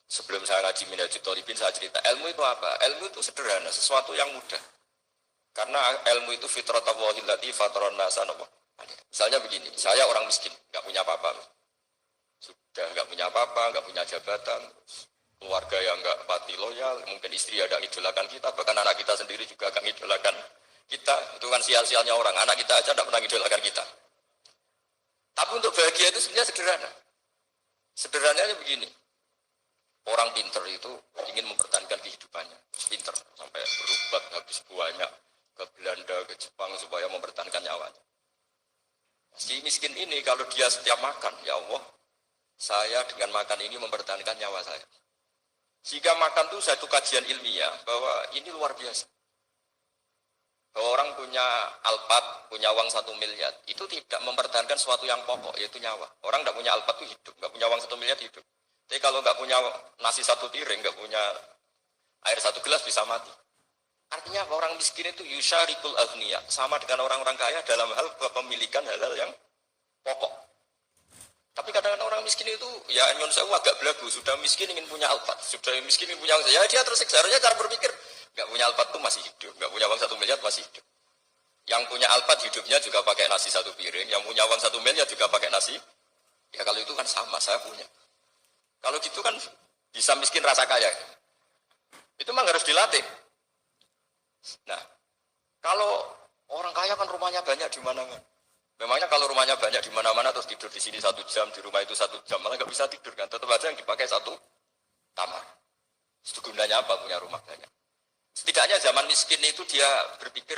Sebelum saya ngaji Minhajul Thalibin, saya cerita ilmu itu apa? Ilmu itu sederhana, sesuatu yang mudah. Karena ilmu itu fitratallahi allati fataran nasa. Misalnya begini, saya orang miskin, nggak punya apa-apa. Sudah nggak punya apa-apa, nggak punya jabatan, keluarga yang nggak pati loyal, mungkin istri ada idolakan kita, bahkan anak kita sendiri juga akan idolakan kita. Itu kan sial-sialnya orang, anak kita aja tidak pernah idolakan kita. Tapi untuk bahagia itu sebenarnya sederhana. Sederhananya begini, orang pinter itu ingin mempertahankan kehidupannya, pinter sampai berobat habis banyak ke Belanda, ke Jepang supaya mempertahankan nyawanya. Si miskin ini kalau dia setiap makan, ya Allah, saya dengan makan ini mempertahankan nyawa saya. Jika makan itu satu kajian ilmiah bahwa ini luar biasa. Bahwa orang punya Alphard, punya uang 1 miliar, itu tidak mempertahankan sesuatu yang pokok, yaitu nyawa. Orang tidak punya Alphard itu hidup, nggak punya uang 1 miliar hidup. Tapi kalau nggak punya nasi 1 piring, nggak punya air 1 gelas bisa mati. Artinya orang miskin itu yusyarikul aghniya, sama dengan orang-orang kaya dalam hal kepemilikan hal-hal yang pokok. Tapi kadang-kadang orang miskin itu, ya nyon sewu agak belagu, sudah miskin ingin punya Alphard, sudah miskin ingin punya, ya dia tersiksa. Harusnya cara berpikir, nggak punya Alphard itu masih hidup, nggak punya uang 1 miliar masih hidup. Yang punya Alphard hidupnya juga pakai nasi 1 piring, yang punya uang 1 miliar juga pakai nasi. Ya kalau itu kan sama, saya punya. Kalau gitu kan bisa miskin rasa kaya. Itu memang harus dilatih. Nah, kalau orang kaya kan rumahnya banyak di mana-mana. Memangnya kalau rumahnya banyak di mana-mana terus tidur di sini 1 jam, di rumah itu 1 jam, malah nggak bisa tidur kan? Tetap aja yang dipakai 1 kamar. Itu gunanya apa punya rumah banyak? Setidaknya zaman miskin itu dia berpikir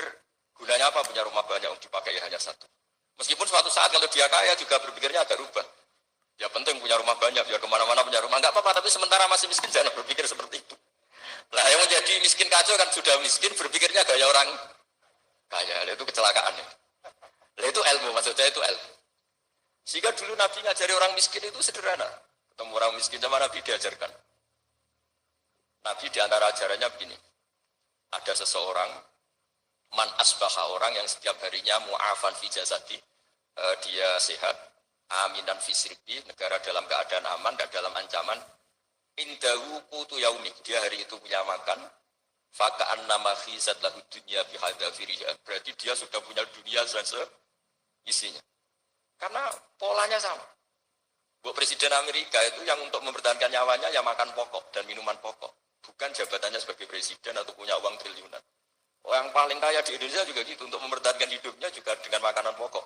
gunanya apa punya rumah banyak untuk dipakai hanya 1. Meskipun suatu saat kalau dia kaya juga berpikirnya agak rubah. Ya penting punya rumah banyak, biar kemana-mana punya rumah. Nggak apa-apa, tapi sementara masih miskin jangan berpikir seperti itu. Nah yang menjadi miskin kacau kan sudah miskin berpikirnya gaya orang kaya. Itu kecelakaannya. Nah itu ilmu, maksud saya itu ilmu. Sehingga dulu Nabi ngajari orang miskin itu sederhana. Ketemu orang miskin sama Nabi diajarkan. Nabi diantara ajarannya begini. Ada seseorang, man asbaha, orang yang setiap harinya mu'afan fi jasadi, dia sehat, aminan fi sirbi, negara dalam keadaan aman dan dalam ancaman. Indahu qutu yaumi, dia hari itu punya makan. Faka'an nama khizat lahu dunya bihadzafiriha, berarti dia sudah punya dunia dan isinya. Karena polanya sama. Buat Presiden Amerika itu yang untuk mempertahankan nyawanya ya makan pokok dan minuman pokok. Bukan jabatannya sebagai presiden atau punya uang triliunan. Yang paling kaya di Indonesia juga gitu, untuk mempertahankan hidupnya juga dengan makanan pokok.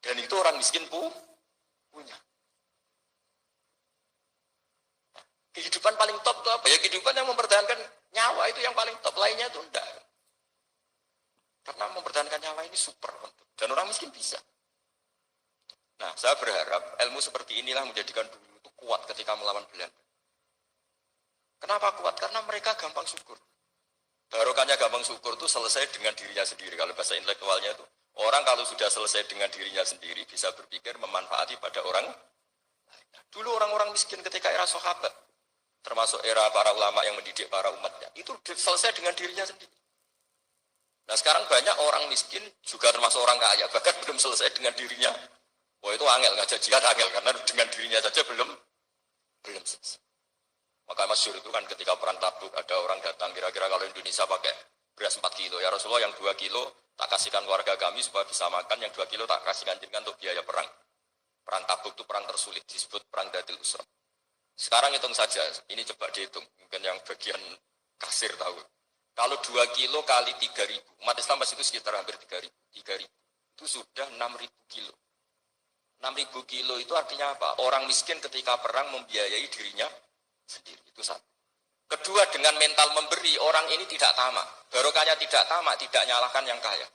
Dan itu orang miskin punya. Kehidupan paling top itu apa? Ya kehidupan yang mempertahankan nyawa itu yang paling top, lainnya itu enggak. Karena mempertahankan nyawa ini super untuk. Dan orang miskin bisa. Nah, saya berharap ilmu seperti inilah menjadikan dulu itu kuat ketika melawan Belanda. Kenapa kuat? Karena mereka gampang syukur. Barokahnya gampang syukur itu selesai dengan dirinya sendiri. Kalau bahasa intelektualnya itu, orang kalau sudah selesai dengan dirinya sendiri bisa berpikir memanfaati pada orang. Dulu orang-orang miskin ketika era sahabat, termasuk era para ulama yang mendidik para umatnya, itu selesai dengan dirinya sendiri. Nah sekarang banyak orang miskin juga termasuk orang kaya, bahkan belum selesai dengan dirinya. Wah itu angel, ngajak jihad angel, karena dengan dirinya saja belum selesai. Maka masyhur itu kan ketika perang Tabuk, ada orang datang, kira-kira kalau Indonesia pakai beras 4 kilo, ya Rasulullah yang 2 kilo tak kasihkan keluarga kami supaya bisa makan, yang 2 kilo tak kasihkan jenengan untuk biaya perang. Perang Tabuk itu perang tersulit, disebut perang Dhatil Usra. Sekarang hitung saja, ini coba dihitung, mungkin yang bagian kasir tahu. Kalau 2 kilo kali 3.000, umat Islam pas itu sekitar hampir 3.000. Itu sudah 6.000 kilo. 6.000 kilo itu artinya apa? Orang miskin ketika perang membiayai dirinya sendiri, itu satu. Kedua, dengan mental memberi, orang ini tidak tamak. Barokahnya tidak tamak, tidak nyalahkan yang kaya.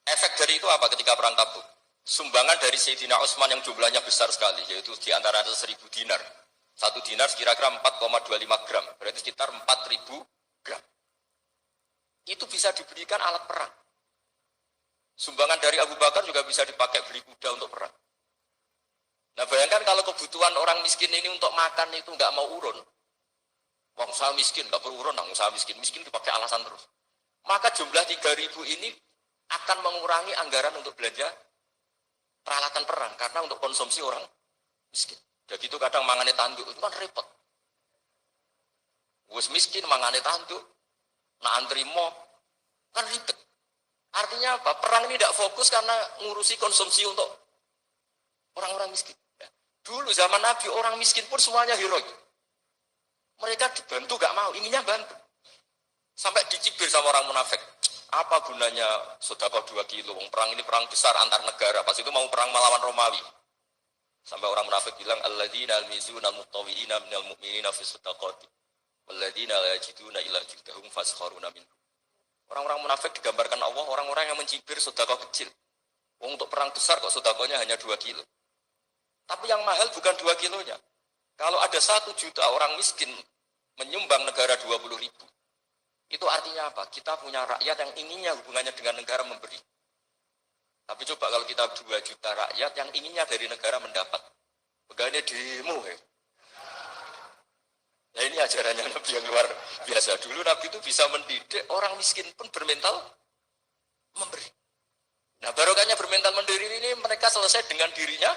Efek dari itu apa ketika perang Tabuk? Sumbangan dari Sayyidina Utsman yang jumlahnya besar sekali, yaitu di antara 1.000 dinar. 1 dinar kira-kira 4,25 gram, berarti sekitar 4.000 gram. Itu bisa diberikan alat perang. Sumbangan dari Abu Bakar juga bisa dipakai beli kuda untuk perang. Nah bayangkan kalau kebutuhan orang miskin ini untuk makan itu nggak mau urun. Wong saya miskin, nggak perlu urun, wong saya miskin dipakai alasan terus. Maka jumlah 3.000 ini akan mengurangi anggaran untuk belanja peralatan perang, karena untuk konsumsi orang miskin. Jadi itu kadang mangane tanduk, itu kan repot. Wis miskin mangane tanduk, nak antri mo kan ribet. Artinya apa? Perang ini tidak fokus karena ngurusi konsumsi untuk orang-orang miskin. Dulu zaman Nabi orang miskin pun semuanya heroik. Mereka dibantu gak mau, inginnya bantu. Sampai dicibir sama orang munafik. Apa gunanya sedekah 2 kilo? Perang ini perang besar antar negara. Pas itu mau perang melawan Romawi. Sampai orang munafik bilang alladzina almizuna almuttawiina minal mu'minina fi shadaqati walladzina la yajiduna illa juhdahum faskharuna minhum. Orang-orang munafik digambarkan Allah orang-orang yang mencibir sedekah kecil. Untuk perang besar kok sedekahnya hanya 2 kilo. Tapi yang mahal bukan 2 kilonya. Kalau ada 1 juta orang miskin menyumbang negara 20.000. Itu artinya apa? Kita punya rakyat yang inginnya hubungannya dengan negara memberi. Tapi coba kalau kita 2 juta rakyat yang inginnya dari negara mendapat. Pegawainya demo ya. Nah ini ajarannya Nabi yang luar biasa. Dulu Nabi itu bisa mendidik orang miskin pun bermental memberi. Nah barokahnya bermental mandiri ini mereka selesai dengan dirinya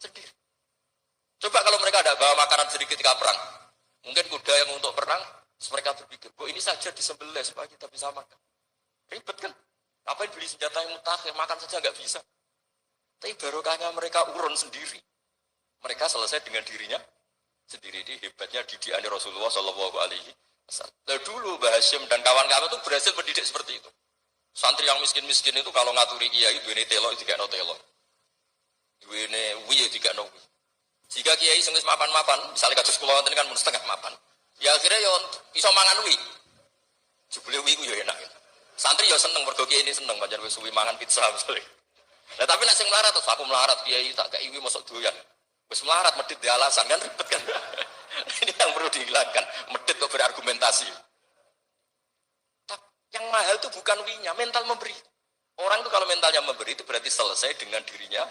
sendiri. Coba kalau mereka ada bawa makanan sedikit ketika perang. Mungkin kuda yang untuk perang, mereka berpikir, ini saja disembelih supaya kita bisa makan. Ribet kan? Ngapain beli senjata yang mutakhir, makan saja nggak bisa. Tapi barokahnya mereka urun sendiri. Mereka selesai dengan dirinya sendiri. Ini hebatnya didikan Rasulullah Shallallahu Alaihi Wasallam. Dulu Mbah Hasyim dan kawan-kawan itu berhasil mendidik seperti itu. Santri yang miskin-miskin itu kalau ngaturi kiai, duwene telo itu gak telo. Duwene wiye juga no. Jika kiai sing wis mapan-mapan, misalnya kados kula wonten kan mun setengah mapan. Ya akhirnya yo iso mangan wi. Jebule wi ku yo enak. Santri yo seneng mergo kiai ini seneng pancen wis suwi mangan pizza misalnya. Nah tapi nek sing melarat terus aku melarat kiai tak kei wi mosok doyan. Wis melarat medhit di alasan kan ribet kan. Ini yang perlu dihilangkan. Medhit kok berargumentasi. Yang mahal itu bukan winya, mental memberi. Orang itu kalau mentalnya memberi itu berarti selesai dengan dirinya.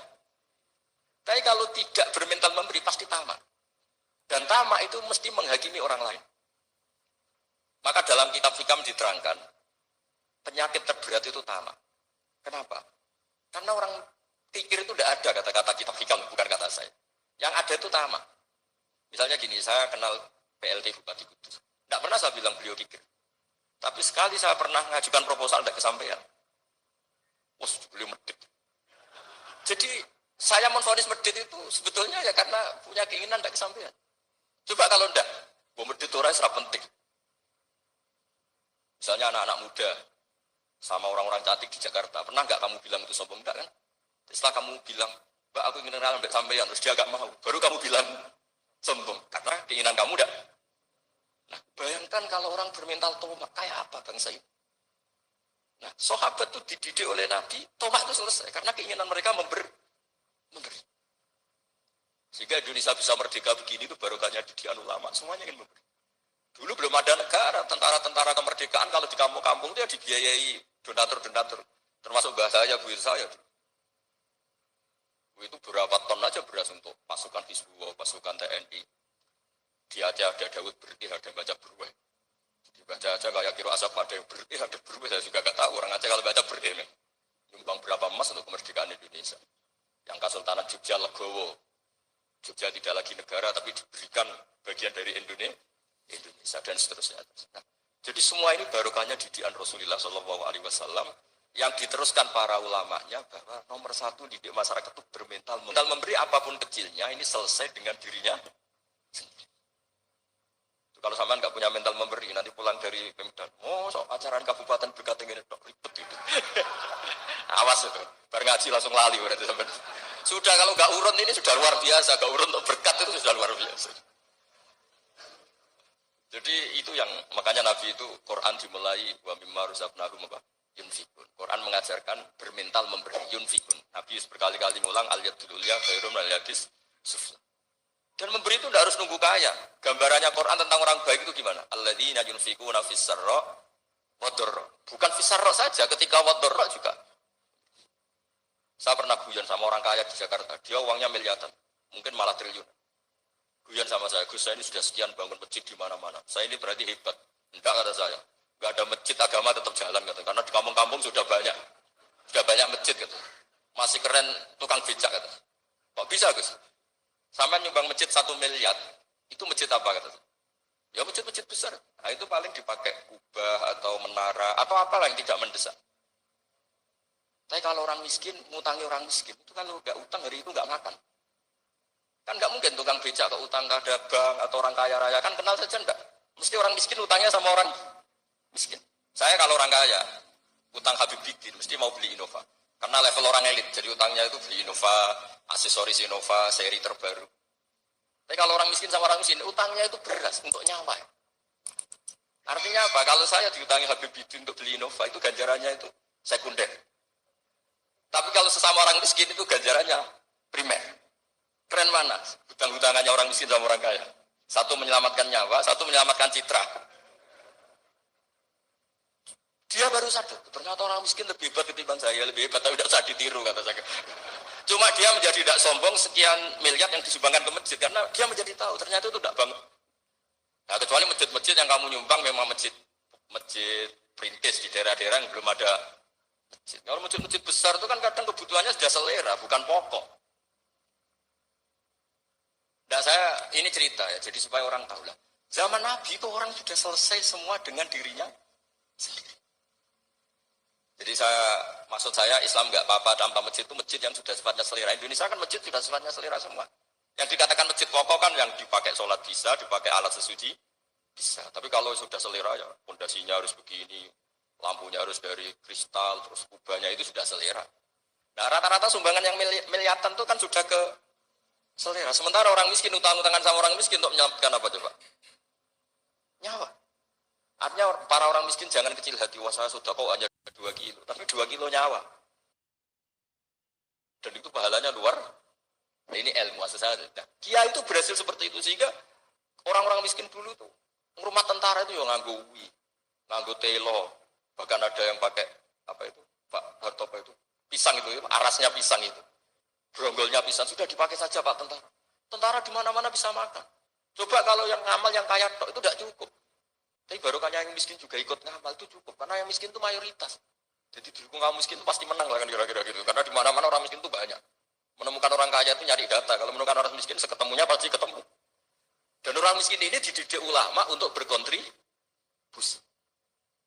Tapi kalau tidak bermental memberi pasti tamak. Dan tamak itu mesti menghakimi orang lain. Maka dalam kitab Hikam diterangkan, penyakit terberat itu tamak. Kenapa? Karena orang pikir itu tidak ada kata-kata kitab Hikam, bukan kata saya. Yang ada itu tamak. Misalnya gini, saya kenal PLT Bupati Kudus. Tidak pernah saya bilang beliau pikir. Tapi sekali saya pernah mengajukan proposal tidak kesampaian. Wah, beliau medit. Jadi saya menvonis medit itu sebetulnya ya karena punya keinginan tidak kesampaian. Coba kalau tidak, medit orang serap penting. Misalnya anak-anak muda sama orang-orang cantik di Jakarta, pernah nggak kamu bilang itu sombong? Enggak kan? Setelah kamu bilang, Mbak aku ingin kenalan sampai sampean, terus dia nggak mau, baru kamu bilang sombong karena keinginan kamu enggak. Nah, bayangkan kalau orang bermental tomak, kayak apa bangsa ini? Nah, sahabat itu dididik oleh Nabi, tomak itu selesai, karena keinginan mereka memberi. Sehingga Indonesia bisa merdeka begini, itu barokahnya didikan ulama, semuanya ingin memberi. Dulu belum ada negara, tentara-tentara kemerdekaan, kalau di kampung-kampung itu ya dibiayai donatur-donatur, termasuk bahasa saya, Bu saya. Itu berapa ton aja beras untuk pasukan Hizbullah, pasukan TNI. Di Aceh ada Daud Berih, ada baca Berweh. Dibaca aja kayak kira asap ada yang Berih, ada Berweh. Saya juga gak tahu orang Aceh kalau baca Berih. Nyumbang berapa emas untuk kemerdekaan Indonesia. Yang Kesultanan Jogja Legowo. Jogja tidak lagi negara tapi diberikan bagian dari Indonesia dan seterusnya. Nah, jadi semua ini barokahnya didikan Rasulullah SAW yang diteruskan para ulamanya bahwa nomor 1 didik masyarakat itu bermental memberi apapun kecilnya ini selesai dengan dirinya sendiri. Kalau sampean nggak punya mental memberi, nanti pulang dari Pemda, so acaraan kabupaten berkat ini ribet itu. Awas itu, baru ngaji langsung lali berarti sampean. Sudah kalau nggak urun ini sudah luar biasa, nggak urun untuk berkat itu sudah luar biasa. Jadi itu yang makanya Nabi itu Quran dimulai wa mimma razaqnahum yunfikun. Quran mengajarkan bermental memberi yunfikun. Nabi berkali-kali ngulang al-yadul ulya khairum minal yadis sufla. Dan memberi itu tidak harus nunggu kaya. Gambarannya Quran tentang orang baik itu gimana? Alladzina yunfikuna fis-sarra wadh-dharra. Bukan fis-sarra saja, ketika wadh-dharra juga. Saya pernah guyon sama orang kaya di Jakarta. Dia uangnya miliaran, mungkin malah triliun. Guyon sama saya, Gus saya ini sudah sekian bangun masjid di mana-mana. Saya ini berarti hebat. Enggak kata saya. Enggak ada masjid agama tetap jalan kata. Karena di kampung-kampung sudah banyak. Sudah banyak masjid kata. Masih keren tukang becak kata. Kok bisa Gus? Sampai nyumbang masjid 1 miliar, itu masjid apa kata? Ya masjid-masjid besar. Nah, itu paling dipakai kubah atau menara atau apalah yang tidak mendesak. Tapi kalau orang miskin, ngutangi orang miskin, itu kan kalau nggak utang hari itu nggak makan. Kan nggak mungkin tukang becak atau utang ke ada bank atau orang kaya raya, kan kenal saja enggak. Mesti orang miskin utangnya sama orang miskin. Saya kalau orang kaya, utang Habib Bidin, mesti mau beli Innova. Karena level orang elit, jadi utangnya itu beli Innova, aksesoris Innova, seri terbaru. Tapi kalau orang miskin sama orang miskin, utangnya itu beras untuk nyawa. Artinya apa? Kalau saya diutangi Habib Bidin untuk beli Innova, itu ganjarannya itu sekunder. Tapi kalau sesama orang miskin, itu ganjarannya primer. Keren mana? Hutang-hutangannya orang miskin sama orang kaya. Satu menyelamatkan nyawa, satu menyelamatkan citra. Dia baru sadar, ternyata orang miskin lebih hebat ketimbang saya, lebih hebat, tapi tidak usah ditiru, kata saya. Cuma dia menjadi tidak sombong sekian miliar yang disumbangkan ke masjid, karena dia menjadi tahu, ternyata itu tidak banget. Nah, kecuali masjid-masjid yang kamu nyumbang memang masjid perintis di daerah-daerah yang belum ada masjid. Kalau masjid-masjid besar itu kan kadang kebutuhannya sudah selera, bukan pokok. Nah, saya ini cerita ya, jadi supaya orang tahu lah. Zaman Nabi itu orang sudah selesai semua dengan dirinya sendiri. Jadi maksud saya Islam nggak apa-apa tanpa masjid itu masjid yang sudah sifatnya selera. Indonesia kan masjid sudah sifatnya selera semua. Yang dikatakan masjid pokok kan yang dipakai sholat bisa, dipakai alat sesuci bisa. Tapi kalau sudah selera ya pondasinya harus begini, lampunya harus dari kristal, terus kubahnya itu sudah selera. Nah rata-rata sumbangan yang miliatan itu kan sudah ke selera. Sementara orang miskin utang-utangan sama orang miskin untuk menyelamatkan apa coba? Nyawa. Artinya para orang miskin jangan kecil hati. Wah saya sudah kok hanya 2 kilo. Tapi 2 kilo nyawa. Dan itu pahalanya luar. Nah, ini ilmu asal saya. Nah, Kia itu berhasil seperti itu. Sehingga orang-orang miskin dulu tuh. Rumah tentara itu ya nganggo ui. Nganggo telo. Bahkan ada yang pakai apa itu? Pak Hartopo itu. Pisang itu. Arasnya pisang itu. Bronggolnya pisang. Sudah dipakai saja Pak tentara. Tentara di mana-mana bisa makan. Coba kalau yang ngamal, yang kaya tok itu tidak cukup. Tapi barokahnya yang miskin juga ikut ngamal itu cukup. Karena yang miskin itu mayoritas. Jadi didukung kaum miskin itu pasti menang lah kan kira-kira gitu. Karena di mana-mana orang miskin itu banyak. Menemukan orang kaya itu nyari data. Kalau menemukan orang miskin seketemunya pasti ketemu. Dan orang miskin ini dididik ulama untuk berkontribusi.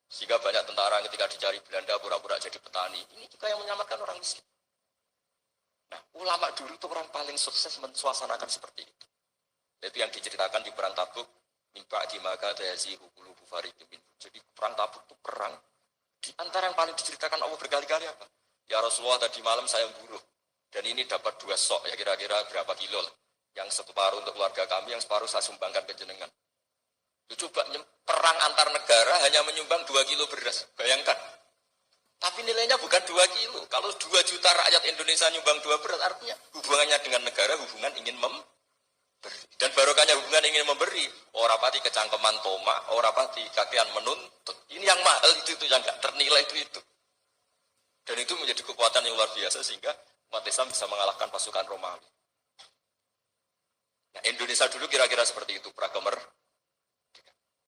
Sehingga banyak tentara ketika dicari Belanda pura-pura jadi petani. Ini juga yang menyelamatkan orang miskin. Nah, ulama dulu itu orang paling sukses mensuasanakan seperti itu. Itu yang diceritakan di perang Tabuk. Mimpa di maka tayazihu qulubu fariqin minhum. Jadi perang Tabuk itu perang di antara yang paling diceritakan Allah berkali-kali apa? Ya Rasulullah tadi malam saya buruh dan ini dapat 2 sok ya kira-kira berapa kilo lah. Yang separuh untuk keluarga kami, yang separuh saya sumbangkan ke jenengan. Itu coba perang antar negara hanya menyumbang 2 kilo beras. Bayangkan. Tapi nilainya bukan 2 kilo. Kalau 2 juta rakyat Indonesia nyumbang 2 beras artinya hubungannya dengan negara hubungan ingin memberi. Dan barokahnya hubungan ingin memberi, ora pati kecangkeman toma, ora pati kakean menuntut. Ini yang mahal itu yang enggak ternilai itu. Dan itu menjadi kekuatan yang luar biasa sehingga umat Islam bisa mengalahkan pasukan Romawi. Nah, Indonesia dulu kira-kira seperti itu, pragemer